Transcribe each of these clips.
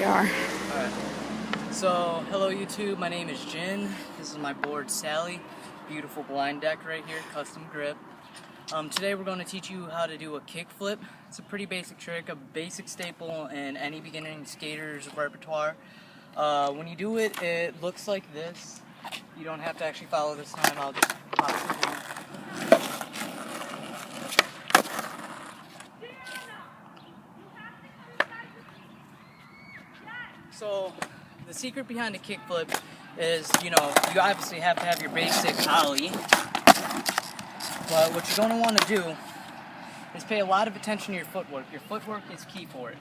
are. Alright, so hello YouTube, my name is Jin. This is my board Sally. Beautiful blind deck right here, custom grip. Today we're going to teach you how to do a kick flip. It's a pretty basic trick, a basic staple in any beginning skater's repertoire. When you do it, it looks like this. You don't have to actually follow this time, I'll just pop it through. So, the secret behind a kickflip is, you obviously have to have your basic ollie. But what you're going to want to do is pay a lot of attention to your footwork. Your footwork is key for it.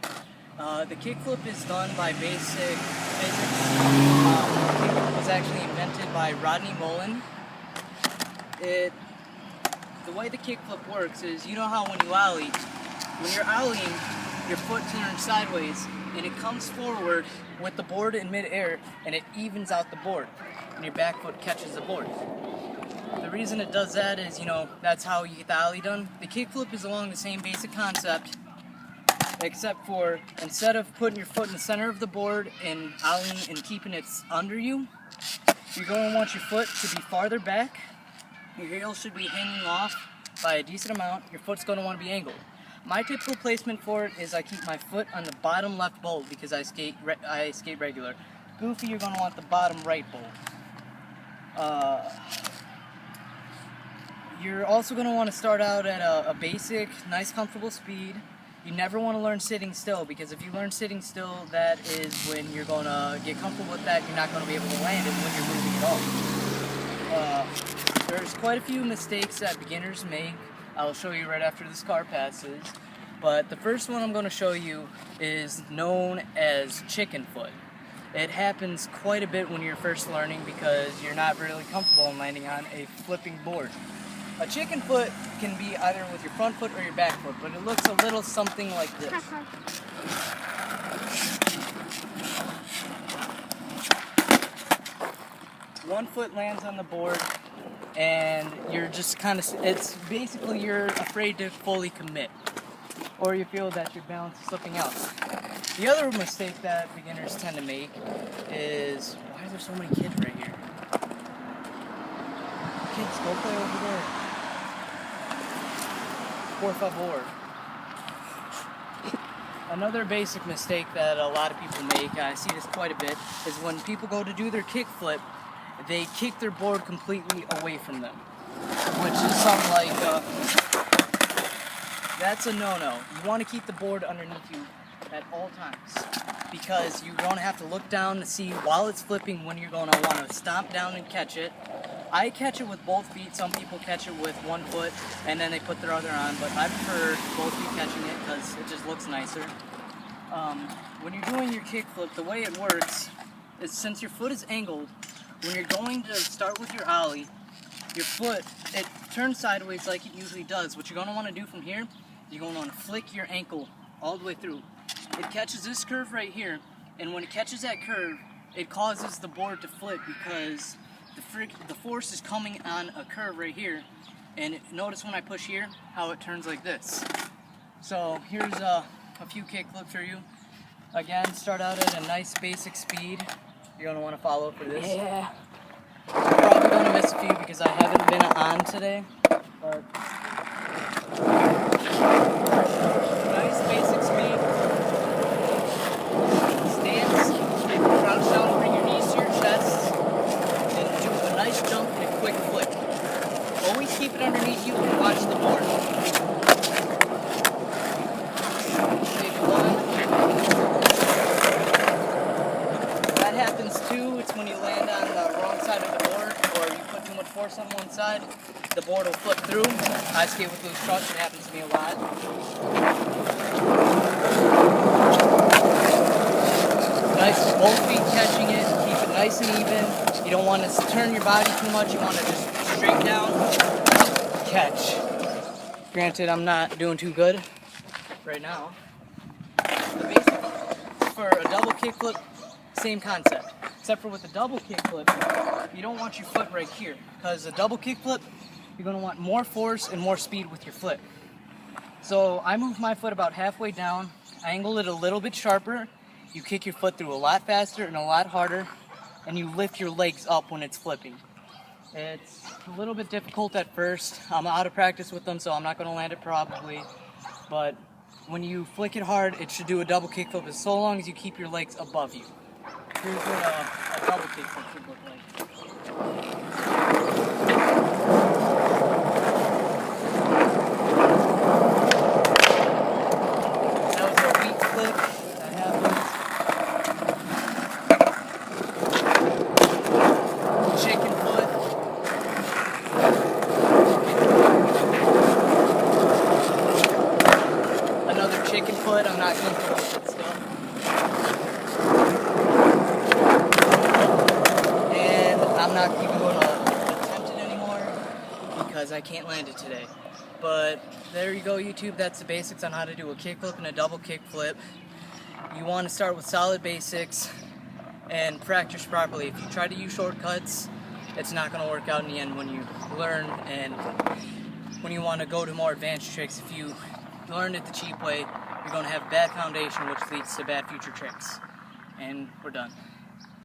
The kickflip is done by basic physics. Kickflip was actually invented by Rodney Mullen. The way the kickflip works is, you know how when you ollie, when you're ollieing, your foot turns sideways and it comes forward with the board in mid-air and it evens out the board and your back foot catches the board. The reason it does that is, that's how you get the ollie done. The kickflip is along the same basic concept, except for instead of putting your foot in the center of the board and ollieing and keeping it under you, you're going to want your foot to be farther back. Your heel should be hanging off by a decent amount. Your foot's going to want to be angled. My typical placement for it is I keep my foot on the bottom left bolt because I skate regular. Goofy, you're going to want the bottom right bolt. You're also going to want to start out at a basic, nice, comfortable speed. You never want to learn sitting still, because if you learn sitting still, that is when you're going to get comfortable with that. You're not going to be able to land it when you're moving at all. There's quite a few mistakes that beginners make. I'll show you right after this car passes. But the first one I'm going to show you is known as chicken foot. It happens quite a bit when you're first learning because you're not really comfortable in landing on a flipping board. A chicken foot can be either with your front foot or your back foot, but it looks a little something like this. One foot lands on the board and you're just it's basically you're afraid to fully commit, or you feel that your balance is slipping out. The other mistake that beginners tend to make is, why are there so many kids right here? Kids, go play over there. Por favor. Another basic mistake that a lot of people make, I see this quite a bit, is when people go to do their kick flip, they kick their board completely away from them, which is something like, that's a no-no. You want to keep the board underneath you at all times, because you're going to have to look down to see while it's flipping when you're going to want to stomp down and catch it. I catch it with both feet. Some people catch it with one foot and then they put their other on, but I prefer both feet catching it because it just looks nicer. When you're doing your kick flip, the way it works is, since your foot is angled, when you're going to start with your ollie, your foot, it turns sideways like it usually does. What you're going to want to do from here, you're going to want to flick your ankle all the way through. It catches this curve right here, and when it catches that curve, it causes the board to flip because the force is coming on a curve right here. And notice when I push here, how it turns like this. So here's a few kick flips for you. Again, start out at a nice basic speed. You're going to want to follow for this. Yeah. I'm probably going to miss a few because I haven't been on today. But nice basic speed. Stance. Crouch down, bring your knees to your chest. And do a nice jump and a quick flip. Always keep it underneath you and watch the board. Take one. That happens too. It's when you land on the wrong side of the board, or you put too much force on one side, the board will flip through. I skate with loose trucks, it happens to me a lot. Nice, both feet catching it, keep it nice and even. You don't want to turn your body too much, you want to just straight down, catch. Granted, I'm not doing too good right now. The basic for a double kickflip, same concept. Except for with the double kickflip, you don't want your foot right here, because a double kickflip, you're going to want more force and more speed with your foot. So I moved my foot about halfway down, I angled it a little bit sharper, you kick your foot through a lot faster and a lot harder, and you lift your legs up when it's flipping. It's a little bit difficult at first. I'm out of practice with them, so I'm not going to land it probably. But when you flick it hard, it should do a double kickflip as long as you keep your legs above you. Here's what a double kickflip should look like. That was a weak flick. That happens. Chicken foot. Another chicken foot. I'm not comfortable with that stuff. And I'm not even going to attempt it anymore because I can't land it today. But there you go, YouTube. That's the basics on how to do a kickflip and a double kickflip. You want to start with solid basics and practice properly. If you try to use shortcuts, it's not going to work out in the end when you learn, and when you want to go to more advanced tricks. If you learn it the cheap way, you're going to have bad foundation, which leads to bad future tricks. And we're done.